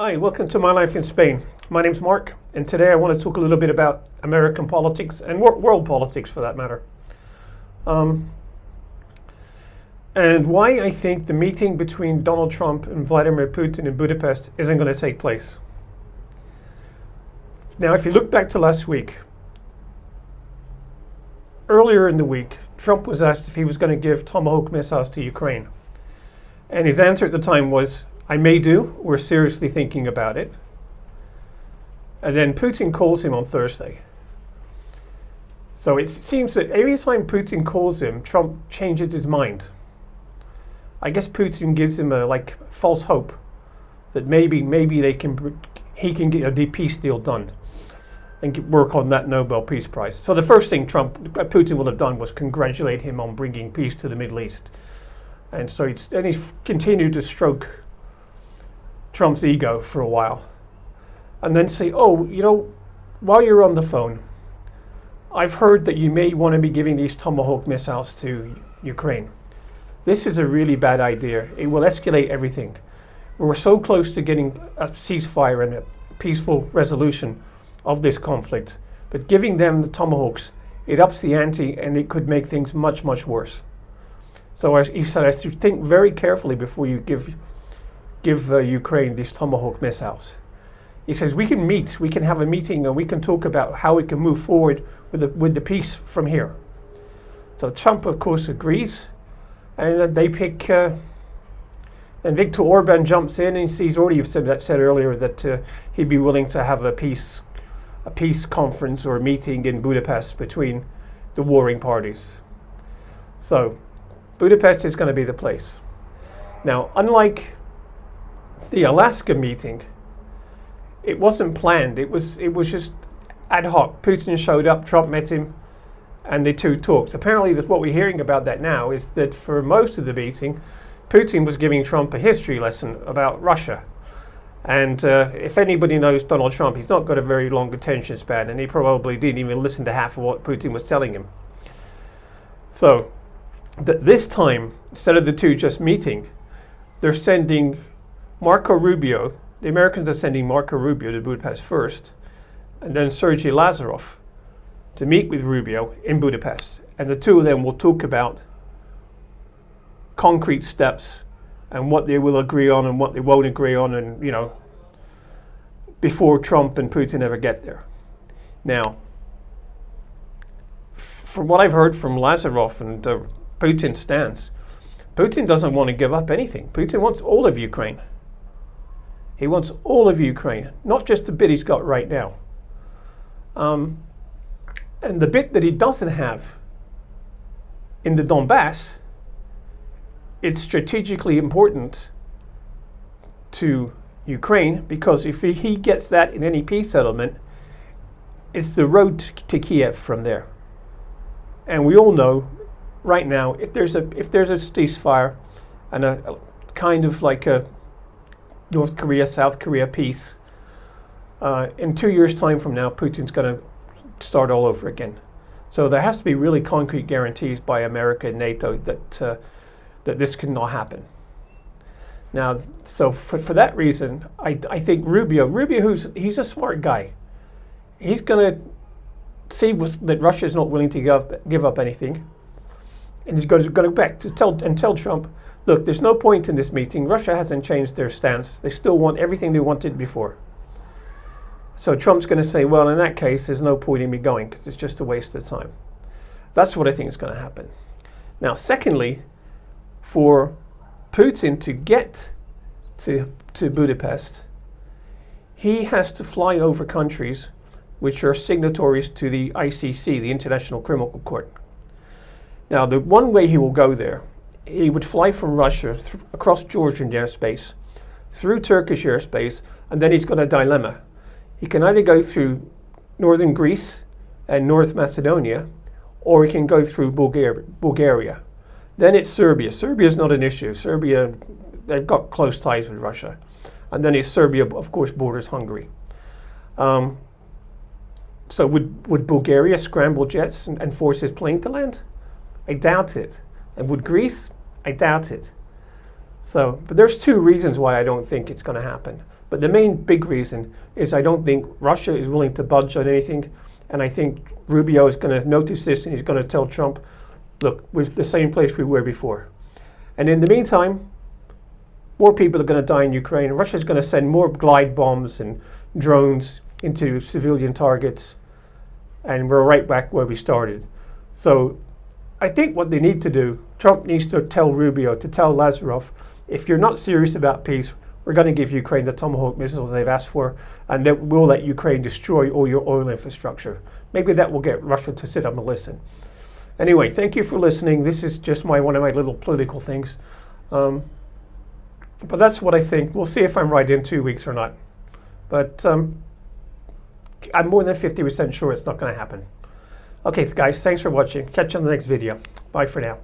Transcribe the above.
Hi, welcome to My Life in Spain. My name's Mark, and today I want to talk a little bit about American politics and world politics for that matter. And why I think the meeting between Donald Trump and Vladimir Putin in Budapest isn't going to take place. Now, if you look back to last week, earlier in the week, Trump was asked if he was going to give Tomahawk missiles to Ukraine. And his answer at the time was, I may do, we're seriously thinking about it. And then Putin calls him on Thursday. So it seems that every time Putin calls him, Trump changes his mind. I guess Putin gives him a false hope that maybe he can get a peace deal done and work on that Nobel Peace Prize. So the first thing Putin will have done was congratulate him on bringing peace to the Middle East. And so he's continued to stroke Trump's ego for a while, and then say, while you're on the phone, I've heard that you may want to be giving these Tomahawk missiles to Ukraine. This is a really bad idea. It will escalate everything. We're so close to getting a ceasefire and a peaceful resolution of this conflict, but giving them the Tomahawks, it ups the ante and it could make things much, much worse. So he said, I should think very carefully before you give Ukraine these Tomahawk missiles. He says we can have a meeting and we can talk about how we can move forward with the peace from here. So Trump, of course, agrees, and they pick, and Viktor Orban jumps in, and he's already said earlier that he'd be willing to have a peace conference or a meeting in Budapest between the warring parties. So Budapest is going to be the place. Now, unlike the Alaska meeting, it wasn't planned. It was just ad hoc. Putin showed up, Trump met him, and the two talked. Apparently, that's what we're hearing about that now, is that for most of the meeting, Putin was giving Trump a history lesson about Russia. And if anybody knows Donald Trump, he's not got a very long attention span, and he probably didn't even listen to half of what Putin was telling him. So this time, instead of the two just meeting, they're sending Marco Rubio. The Americans are sending Marco Rubio to Budapest first, and then Sergei Lavrov to meet with Rubio in Budapest. And the two of them will talk about concrete steps and what they will agree on and what they won't agree on, and before Trump and Putin ever get there. Now, from what I've heard from Lavrov and Putin's stance, Putin doesn't want to give up anything. Putin wants all of Ukraine. He wants all of Ukraine, not just the bit he's got right now. And the bit that he doesn't have in the Donbass, it's strategically important to Ukraine, because if he gets that in any peace settlement, it's the road to Kiev from there. And we all know right now, if there's a ceasefire and a kind of like a North Korea, South Korea peace, in 2 years' time from now, Putin's going to start all over again. So there has to be really concrete guarantees by America and NATO that this cannot happen. Now, so for that reason, I think Rubio, he's a smart guy. He's going to see that Russia is not willing to give up anything, and he's going to go back to tell Trump, look, there's no point in this meeting. Russia hasn't changed their stance. They still want everything they wanted before. So Trump's going to say, well, in that case, there's no point in me going because it's just a waste of time. That's what I think is going to happen. Now, secondly, for Putin to get to Budapest, he has to fly over countries which are signatories to the ICC, the International Criminal Court. Now, the one way he will go there, he would fly from Russia across Georgian airspace, through Turkish airspace, and then he's got a dilemma. He can either go through northern Greece and North Macedonia, or he can go through Bulgaria. Then it's Serbia. Serbia is not an issue. Serbia, they've got close ties with Russia. And then it's Serbia, of course, borders Hungary. So would Bulgaria scramble jets and force his plane to land? I doubt it. And would Greece? I doubt it. So, but there's two reasons why I don't think it's going to happen. But the main big reason is I don't think Russia is willing to budge on anything. And I think Rubio is going to notice this and he's going to tell Trump, look, we're the same place we were before. And in the meantime, more people are going to die in Ukraine. Russia's going to send more glide bombs and drones into civilian targets. And we're right back where we started. So I think what they need to do, Trump needs to tell Rubio, to tell Lavrov, if you're not serious about peace, we're going to give Ukraine the Tomahawk missiles they've asked for, and that we'll let Ukraine destroy all your oil infrastructure. Maybe that will get Russia to sit up and listen. Anyway, thank you for listening. This is just one of my little political things. But that's what I think. We'll see if I'm right in 2 weeks or not. But I'm more than 50% sure it's not going to happen. Okay, guys, thanks for watching. Catch you on the next video. Bye for now.